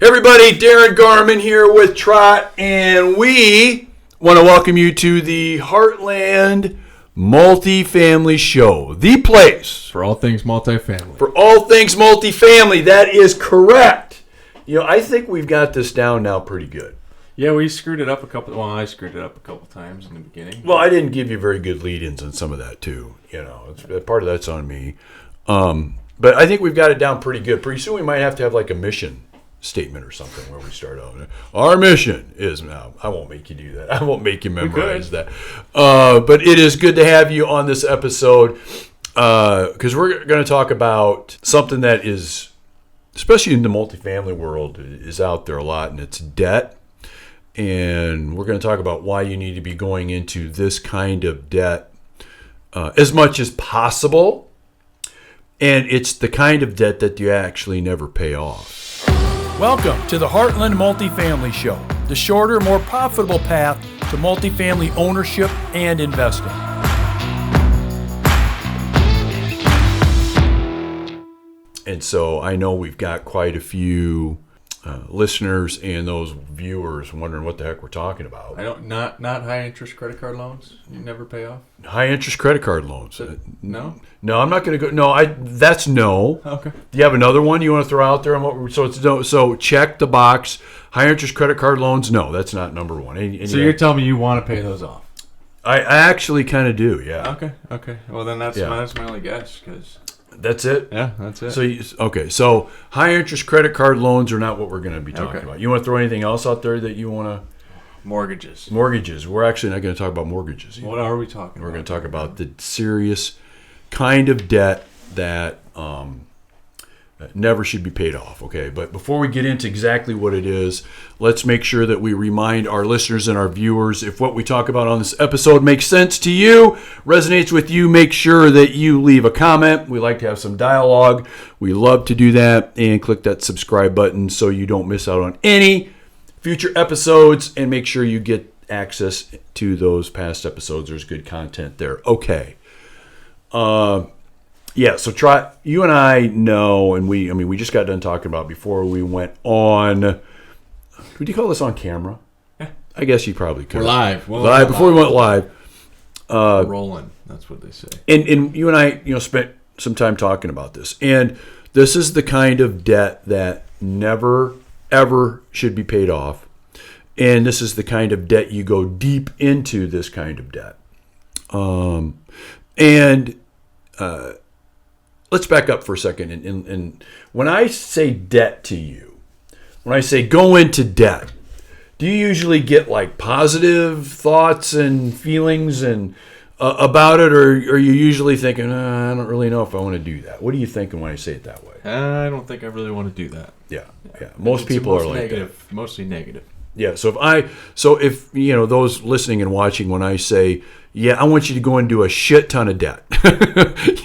Hey everybody, Darren Garman here with Trot, and we want to welcome you to the Heartland Multifamily Show, the place for all things multifamily. For all things multifamily, that is correct. You know, I think we've got this down now pretty good. Yeah, we screwed it up a couple. Well, I screwed it up a couple times in the beginning. Well, I didn't give you very good lead-ins on some of that too. You know, part of that's on me. But I think we've got it down pretty good. Pretty soon we might have to have like a mission statement or something where we start out. Our mission is now. I won't make you do that. I won't make you memorize that. But it is good to have you on this episode because we're going to talk about something that is, especially in the multifamily world, is out there a lot, and it's debt. And we're going to talk about why you need to be going into this kind of debt as much as possible. And it's the kind of debt that you actually never pay off. Welcome to the Heartland Multifamily Show, the shorter, more profitable path to multifamily ownership and investing. And so I know we've got quite a few listeners and those viewers wondering what the heck we're talking about. Not high interest credit card loans. You never pay off. High interest credit card loans. No. No, I'm not going to go. No, that's no. Okay. Do you have another one you want to throw out there? So check the box. High interest credit card loans. No, that's not number one. So you're telling me you want to pay those off? I actually kind of do. Yeah. Okay. Well, then that's my only guess because. That's it? Yeah, that's it. So high interest credit card loans are not what we're going to be talking about. You want to throw anything else out there that you want to? Mortgages. We're actually not going to talk about mortgages either. What are we talking about? We're going to talk about the serious kind of debt that never should be paid off, okay? But before we get into exactly what it is, let's make sure that we remind our listeners and our viewers, if what we talk about on this episode makes sense to you, resonates with you, make sure that you leave a comment. We like to have some dialogue. We love to do that. And click that subscribe button so you don't miss out on any future episodes, and make sure you get access to those past episodes. There's good content there. Okay. Yeah, so Trot, you and I know, and we just got done talking about before we went on. Would you call this on camera? Yeah. I guess you probably could. We're live. Before we went live. Rolling. That's what they say. And you and I, spent some time talking about this. And this is the kind of debt that never, ever should be paid off. And this is the kind of debt you go deep into this kind of debt. Let's back up for a second. And when I say debt to you, when I say go into debt, do you usually get like positive thoughts and feelings and about it, or are you usually thinking, I don't really know if I want to do that? What are you thinking when I say it that way? I don't think I really want to do that. Yeah. Most people are like negative, that. Mostly negative. Yeah. So if those listening and watching, when I say, yeah, I want you to go and do a shit ton of debt,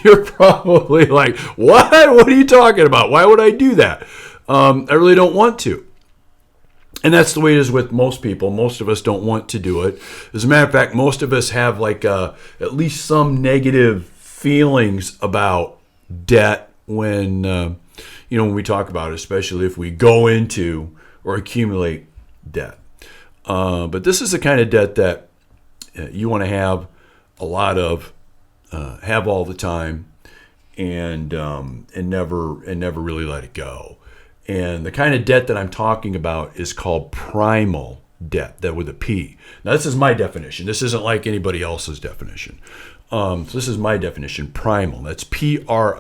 you're probably like, what? What are you talking about? Why would I do that? I really don't want to. And that's the way it is with most people. Most of us don't want to do it. As a matter of fact, most of us have at least some negative feelings about debt when we talk about it, especially if we go into or accumulate debt. But this is the kind of debt that you want to have a lot of, have all the time, and never really let it go. And the kind of debt that I'm talking about is called primal debt, that with a P. Now, this is my definition. This isn't like anybody else's definition. So this is my definition, primal. That's Primal,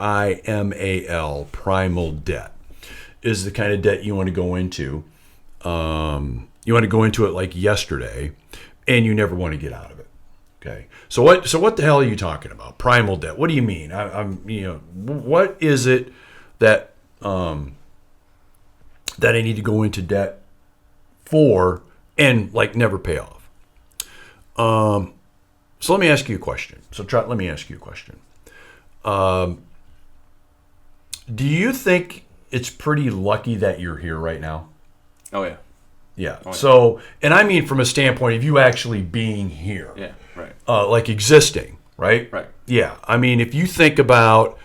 primal debt, is the kind of debt you want to go into. You want to go into it like yesterday, and you never want to get out of it. Okay. So what the hell are you talking about? Primal debt. What do you mean? What is it that that I need to go into debt for and never pay off? So let me ask you a question. Let me ask you a question. Do you think it's pretty lucky that you're here right now? Oh, yeah. Yeah. Oh, yeah. So, and I mean from a standpoint of you actually being here. Yeah, right. Like existing, right? Right. Yeah. I mean, if you think about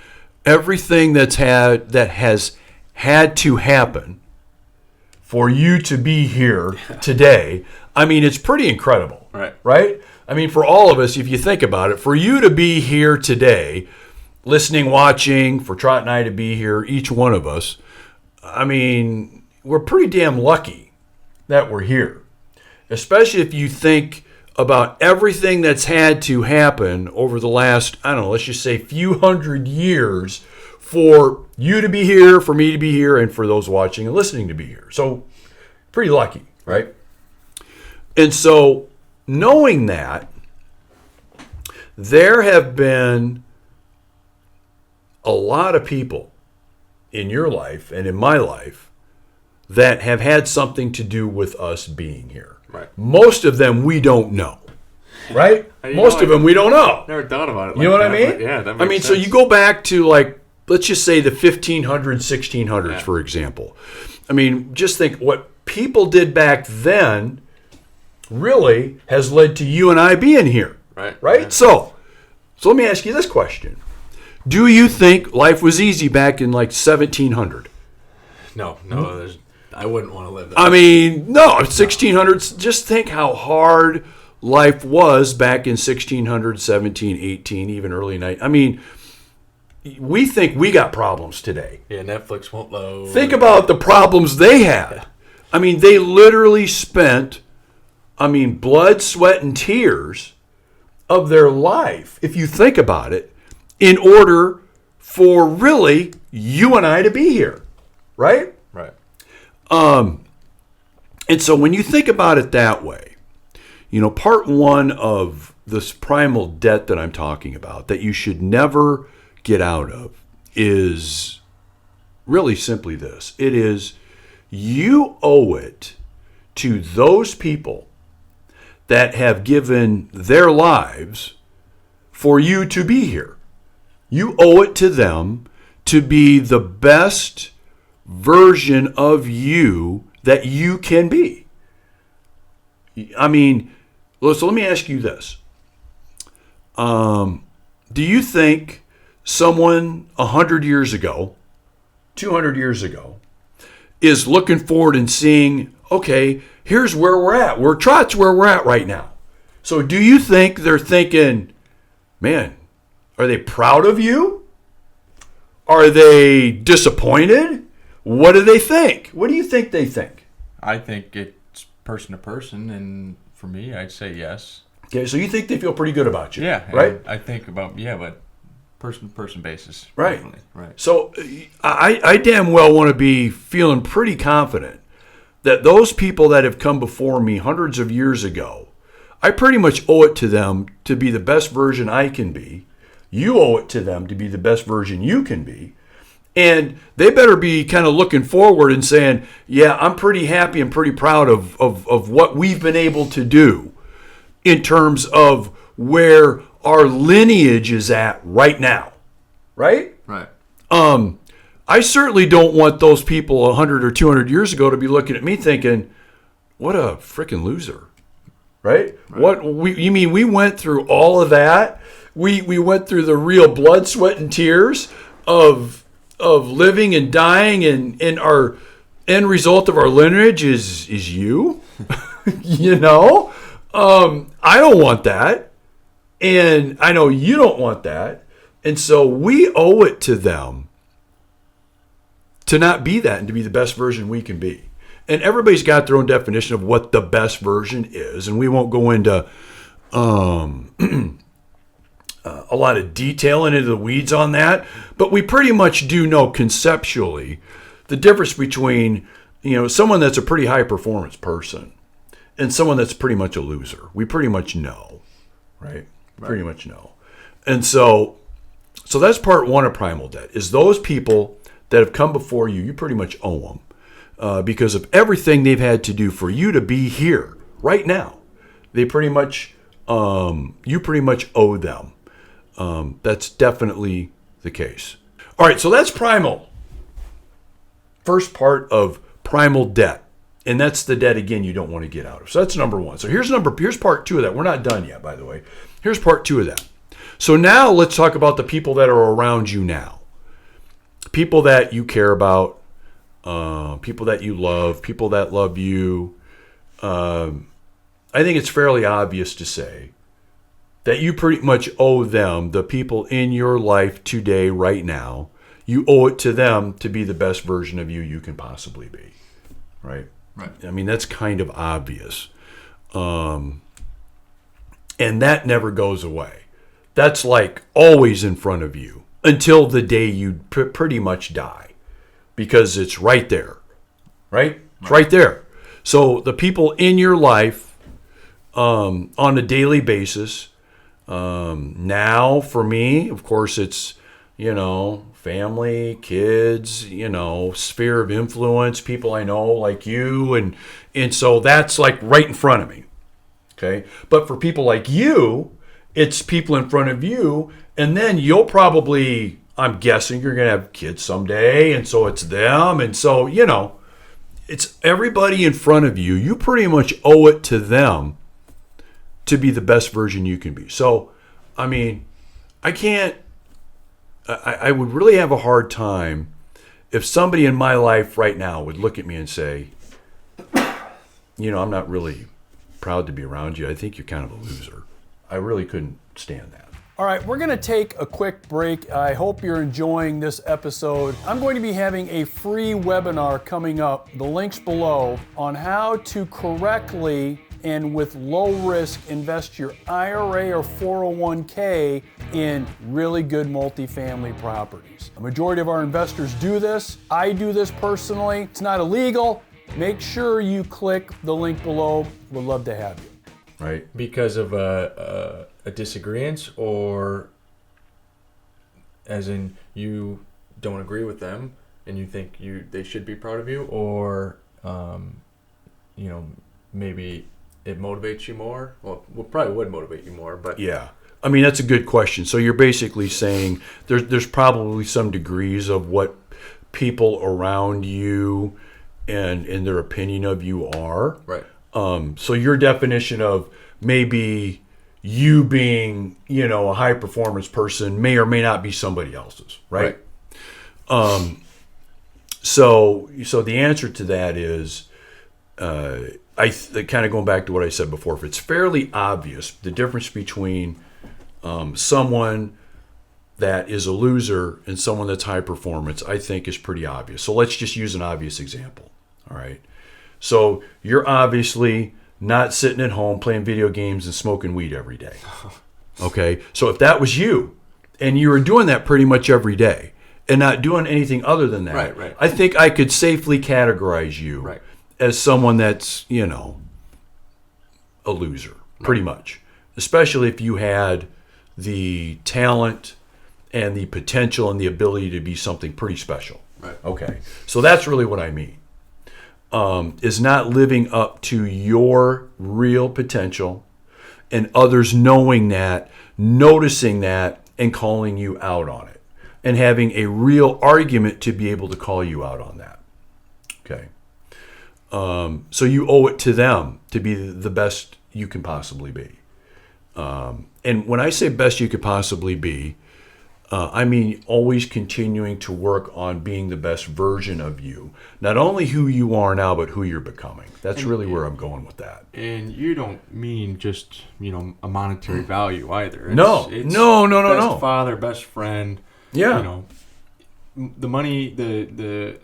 everything that has had to happen for you to be here today, I mean, it's pretty incredible. Right? I mean, for all of us, if you think about it, for you to be here today, listening, watching, for Trot and I to be here, each one of us, I mean, we're pretty damn lucky that we're here. Especially if you think about everything that's had to happen over the last, I don't know, let's just say few hundred years for you to be here, for me to be here, and for those watching and listening to be here. So, pretty lucky, right? And so, knowing that, there have been a lot of people in your life and in my life that have had something to do with us being here. Right. Most of them we don't know. Right? Most of them we don't know. Never thought about it. You know what I mean? Yeah, that makes sense. So you go back to, like, let's just say the 1500s, 1600s, for example. I mean, just think what people did back then really has led to you and I being here. Right? Yeah. So let me ask you this question. Do you think life was easy back in, like, 1700? No, I wouldn't want to live that. I mean, no, 1600s. Just think how hard life was back in 1600, 17, 18, even early 19. I mean, we think we got problems today. Yeah, Netflix won't load. Think about the problems they had. Yeah. I mean, they literally spent, blood, sweat, and tears of their life, if you think about it, in order for really you and I to be here. Right? Right. And so when you think about it that way, part one of this primal debt that I'm talking about, that you should never get out of, is really simply this. It is, you owe it to those people that have given their lives for you to be here. You owe it to them to be the best version of you that you can be. I mean, so let me ask you this. Do you think someone 100 years ago, 200 years ago, is looking forward and seeing, okay, here's where we're at. Trot's where we're at right now. So do you think they're thinking, man, are they proud of you? Are they disappointed? What do they think? What do you think they think? I think it's person to person, and for me, I'd say yes. Okay, so you think they feel pretty good about you? Yeah, right. I think about but person to person basis. Right. Definitely. Right. So I damn well want to be feeling pretty confident that those people that have come before me hundreds of years ago, I pretty much owe it to them to be the best version I can be. You owe it to them to be the best version you can be. And they better be kind of looking forward and saying, yeah, I'm pretty happy and pretty proud of what we've been able to do in terms of where our lineage is at right now. Right? Right. I certainly don't want those people 100 or 200 years ago to be looking at me thinking, what a freaking loser. Right? You mean we went through all of that? We went through the real blood, sweat, and tears of living and dying, and our end result of our lineage is you. I don't want that, and I know you don't want that, and so we owe it to them to not be that and to be the best version we can be. And everybody's got their own definition of what the best version is, and we won't go into a lot of detail into the weeds on that, but we pretty much do know conceptually the difference between someone that's a pretty high performance person and someone that's pretty much a loser. We pretty much know, right? Pretty much know. And so that's part one of primal debt, is those people that have come before you, you pretty much owe them because of everything they've had to do for you to be here right now. They pretty much, you pretty much owe them. That's definitely the case. All right, so that's primal. First part of primal debt. And that's the debt, again, you don't want to get out of. So that's number one. So here's part two of that. We're not done yet, by the way. Here's part two of that. So now let's talk about the people that are around you now. People that you care about, people that you love, people that love you. I think it's fairly obvious to say that you pretty much owe them, the people in your life today, right now, you owe it to them to be the best version of you can possibly be, right? Right. I mean, that's kind of obvious. And that never goes away. That's like always in front of you until the day you pretty much die, because it's right there, right? It's right there. So the people in your life on a daily basis, now for me, of course, it's, family, kids, sphere of influence, people I know like you. And so that's like right in front of me. Okay. But for people like you, it's people in front of you. And then you'll probably, I'm guessing you're going to have kids someday. And so it's them. And so, it's everybody in front of you. You pretty much owe it to them to be the best version you can be. So, I mean, I would really have a hard time if somebody in my life right now would look at me and say, I'm not really proud to be around you. I think you're kind of a loser. I really couldn't stand that. All right, we're going to take a quick break. I hope you're enjoying this episode. I'm going to be having a free webinar coming up, the link's below, on how to correctly and with low risk invest your IRA or 401k in really good multifamily properties. A majority of our investors do this. I do this personally. It's not illegal. Make sure you click the link below. We'd love to have you. Right. Because of a disagreement, or as in you don't agree with them and you think they should be proud of you, or maybe it motivates you more. Well, probably would motivate you more, but yeah. I mean, that's a good question. So you're basically saying there's probably some degrees of what people around you and their opinion of you are. Right. So your definition of maybe you being, a high performance person may or may not be somebody else's, right? So the answer to that is, kind of going back to what I said before, if it's fairly obvious, the difference between someone that is a loser and someone that's high performance, I think is pretty obvious. So let's just use an obvious example. All right. So you're obviously not sitting at home playing video games and smoking weed every day. Okay. So if that was you and you were doing that pretty much every day and not doing anything other than that, right. I think I could safely categorize you as someone that's, a loser, pretty much. Especially if you had the talent and the potential and the ability to be something pretty special. Right. Okay. So that's really what I mean. Is not living up to your real potential and others knowing that, noticing that, and calling you out on it. And having a real argument to be able to call you out on that. Okay. So you owe it to them to be the best you can possibly be. And when I say best you could possibly be, I mean always continuing to work on being the best version of you. Not only who you are now, but who you're becoming. That's really where I'm going with that. And you don't mean just, a monetary value either. No. Best father, best friend. Yeah. The money, the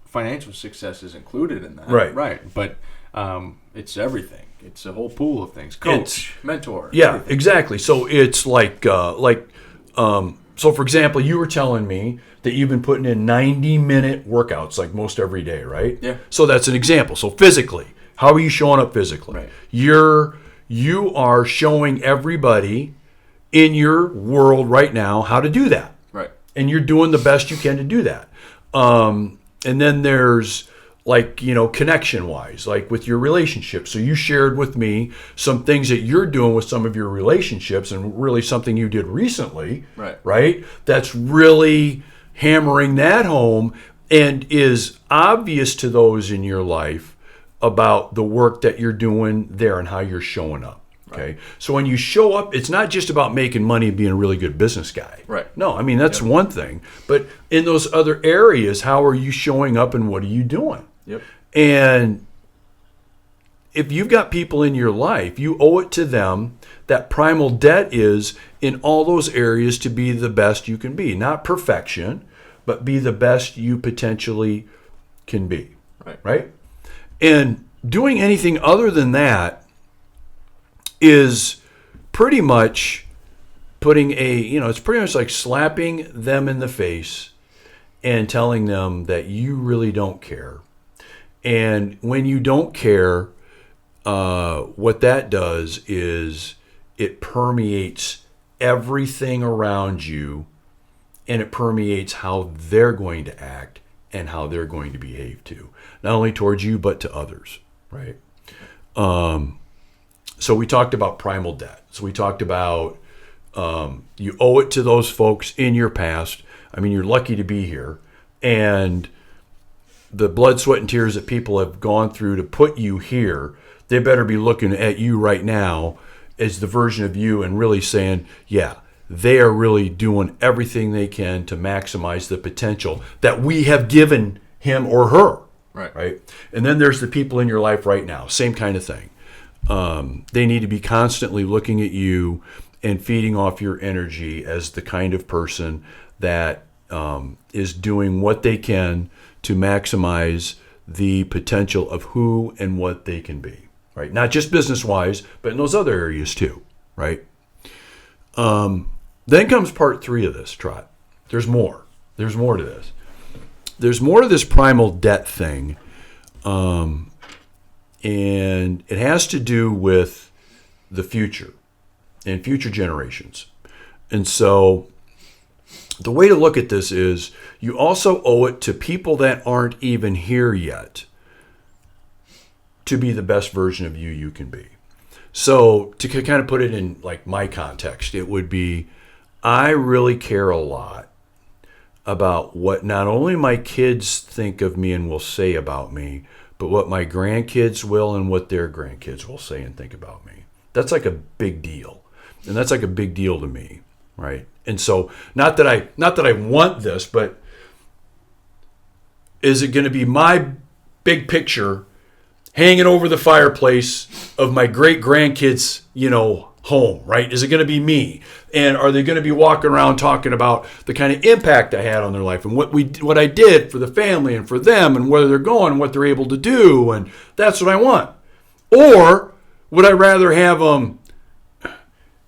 financial success is included in that. Right. But it's everything. It's a whole pool of things. Coach, mentor. Yeah, everything. exactly. So it's so for example, you were telling me that you've been putting in 90-minute workouts like most every day, right? Yeah. So that's an example. So physically, how are you showing up physically? Right. You are showing everybody in your world right now how to do that. Right. And you're doing the best you can to do that. And then there's connection-wise, like with your relationships. So you shared with me some things that you're doing with some of your relationships, and really something you did recently, right? That's really hammering that home and is obvious to those in your life about the work that you're doing there and how you're showing up. Okay. So when you show up, it's not just about making money and being a really good business guy. Right. No, I mean, that's one thing. But in those other areas, how are you showing up and what are you doing? Yep. And if you've got people in your life, you owe it to them. That primal debt is in all those areas to be the best you can be. Not perfection, but be the best you potentially can be. Right? And doing anything other than that is pretty much putting it's pretty much like slapping them in the face and telling them that you really don't care. And when you don't care, what that does is it permeates everything around you, and it permeates how they're going to act and how they're going to behave too. Not only towards you, but to others, right? So we talked about primal debt. So we talked about you owe it to those folks in your past. I mean, you're lucky to be here. And the blood, sweat, and tears that people have gone through to put you here, they better be looking at you right now as the version of you and really saying, yeah, they are really doing everything they can to maximize the potential that we have given him or her. Right. And then there's the people in your life right now. Same kind of thing. They need to be constantly looking at you and feeding off your energy as the kind of person that is doing what they can to maximize the potential of who and what they can be. Right? Not just business-wise, but in those other areas too. Right? Then comes part 3 of this, Trot. There's more. There's more to this. There's more to this primal debt thing. And it has to do with the future and future generations. And so the way to look at this is you also owe it to people that aren't even here yet to be the best version of you can be. So to kind of put it in like my context, it would be, I really care a lot about what not only my kids think of me and will say about me, but what my grandkids will and what their grandkids will say and think about me. That's like a big deal. And that's like a big deal to me, right? And so not that I want this, but is it going to be my big picture hanging over the fireplace of my great grandkids, home, right? Is it going to be me? And are they going to be walking around talking about the kind of impact I had on their life and what I did for the family and for them and where they're going and what they're able to do? And that's what I want. Or would I rather have them,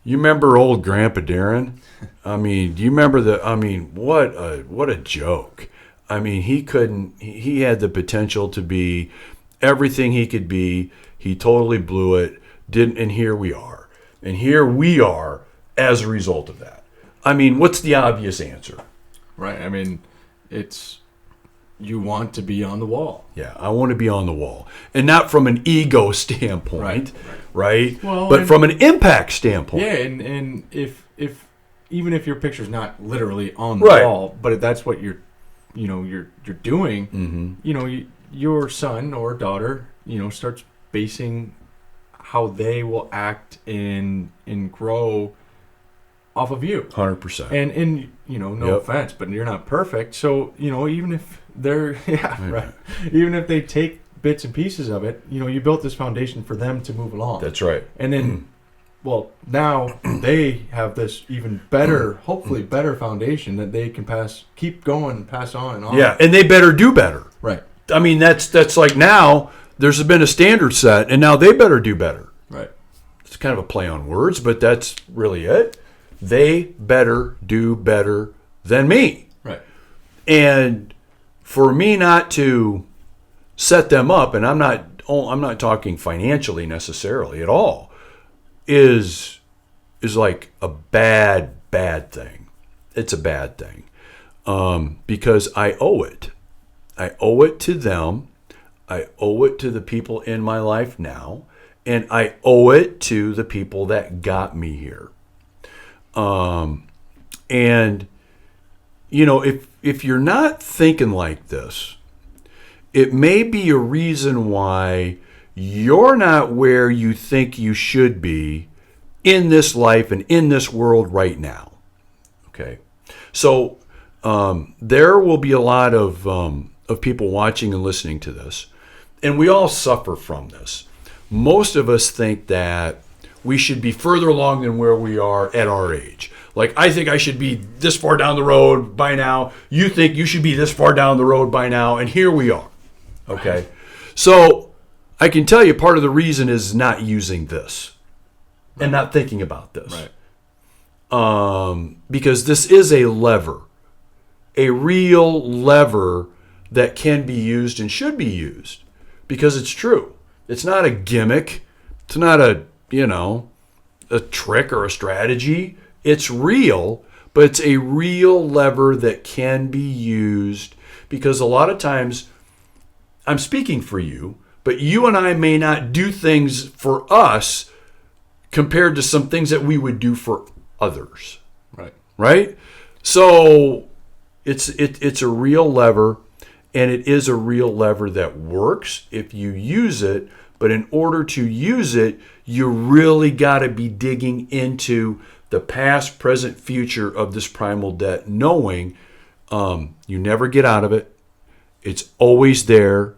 you remember old Grandpa Darren? I mean, do you remember what a joke. I mean, he had the potential to be everything he could be. He totally blew it, and here we are. And here we are as a result of that. I mean, what's the obvious answer? Right. I mean, it's you want to be on the wall. Yeah, I want to be on the wall. And not from an ego standpoint, right? Well, but from an impact standpoint. Yeah, and if even if your picture's not literally on the wall, but if that's what you're doing, your son or daughter, starts basing how they will act and grow off of you. 100%. And no offense, but you're not perfect. So, even if they're, even if they take bits and pieces of it, you built this foundation for them to move along. That's right. And then, well, now they have this even better, hopefully better foundation that they can keep going and pass on and on. Yeah, and they better do better. Right. I mean, that's like now there's been a standard set, and now they better do better. Right. It's kind of a play on words, but that's really it. They better do better than me. Right. And for me not to set them up, and I'm not talking financially necessarily at all, is like a bad thing. It's a bad thing. Because I owe it. I owe it to them. I owe it to the people in my life now. And I owe it to the people that got me here. And, if you're not thinking like this, it may be a reason why you're not where you think you should be in this life and in this world right now. Okay, so there will be a lot of people watching and listening to this, and we all suffer from this. Most of us think that we should be further along than where we are at our age. Like, I think I should be this far down the road by now. You think you should be this far down the road by now, and here we are. Okay, so I can tell you part of the reason is not using this and not thinking about this. Right. Because this is a lever, a real lever that can be used and should be used because it's true. It's not a gimmick. It's not a trick or a strategy. It's real, but it's a real lever that can be used because a lot of times, I'm speaking for you, but you and I may not do things for us compared to some things that we would do for others. Right? So it's a real lever, and it is a real lever that works if you use it. But in order to use it, you really got to be digging into the past, present, future of this primal debt, knowing you never get out of it. It's always there,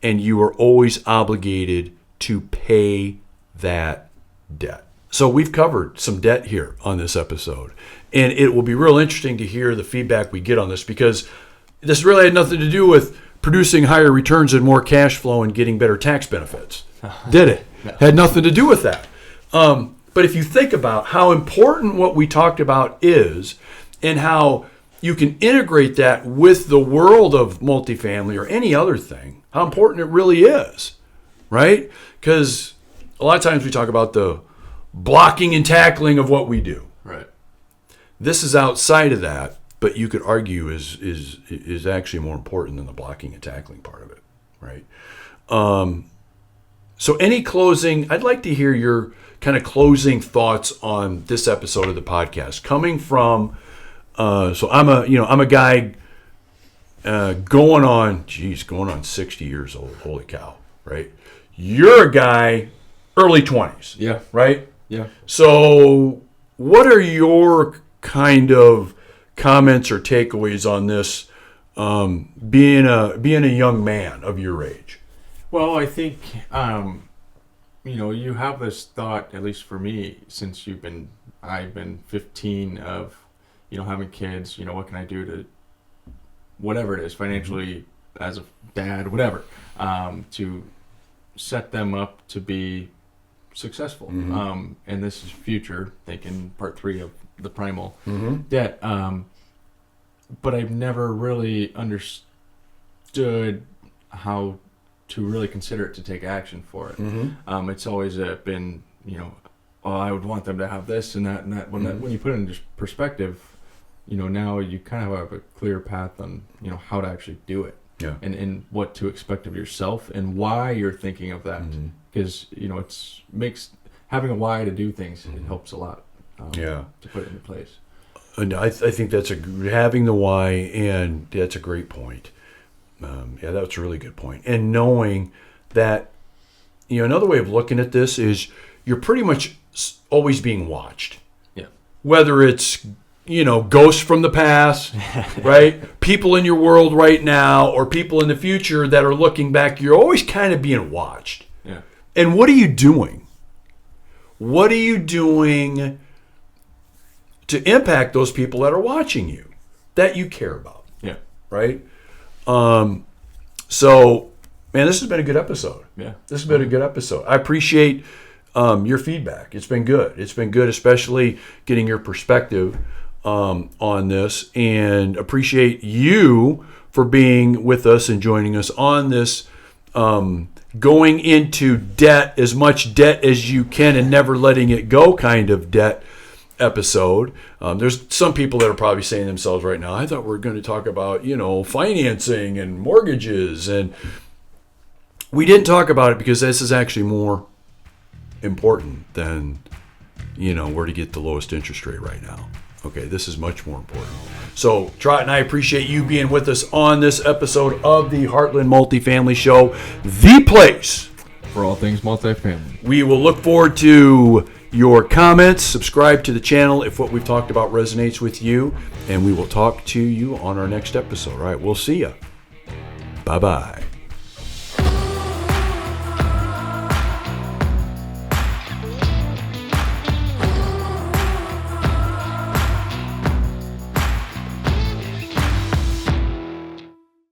and you are always obligated to pay that debt. So we've covered some debt here on this episode, and it will be real interesting to hear the feedback we get on this because this really had nothing to do with producing higher returns and more cash flow and getting better tax benefits. Did it? No. Had nothing to do with that. But if you think about how important what we talked about is and how you can integrate that with the world of multifamily or any other thing, how important it really is, right? Because a lot of times we talk about the blocking and tackling of what we do. Right. This is outside of that, but you could argue is actually more important than the blocking and tackling part of it, right? So any closing, I'd like to hear your kind of closing thoughts on this episode of the podcast coming from, so I'm a guy going on 60 years old. Holy cow, right? You're a guy early 20s. Yeah. Right? Yeah. So what are your kind of comments or takeaways on this, being a young man of your age? Well, I think, you have this thought, at least for me, since I've been 15 of, having kids, what can I do to, whatever it is, financially, as a dad, whatever, to set them up to be successful. And this is future, thinking part 3 of the Primal debt. But I've never really understood how to really consider it to take action for it. It's always been, I would want them to have this and that and that. When you put it into perspective, now you kind of have a clear path on, how to actually do it. Yeah. And what to expect of yourself and why you're thinking of that. Because, it's makes having a why to do things, it helps a lot to put it into place. And I think that's having the why, and that's a great point. That's a really good point. And knowing that, another way of looking at this is you're pretty much always being watched. Yeah. Whether it's, ghosts from the past, right? People in your world right now, or people in the future that are looking back, you're always kind of being watched. Yeah. And what are you doing? What are you doing to impact those people that are watching you, that you care about? Yeah. Right? So, man, this has been a good episode. Yeah. This has been a good episode. I appreciate your feedback. It's been good. It's been good, especially getting your perspective on this, and appreciate you for being with us and joining us on this going into debt, as much debt as you can and never letting it go kind of debt episode. There's some people that are probably saying to themselves right now, I thought we were going to talk about, financing and mortgages, and we didn't talk about it because this is actually more important than, where to get the lowest interest rate right now. Okay, this is much more important. So, Trot and I appreciate you being with us on this episode of the Heartland Multifamily Show, the place For all things multifamily. we will look forward to your comments. Subscribe to the channel if what we've talked about resonates with you. And we will talk to you on our next episode. All right, we'll see you. Bye-bye.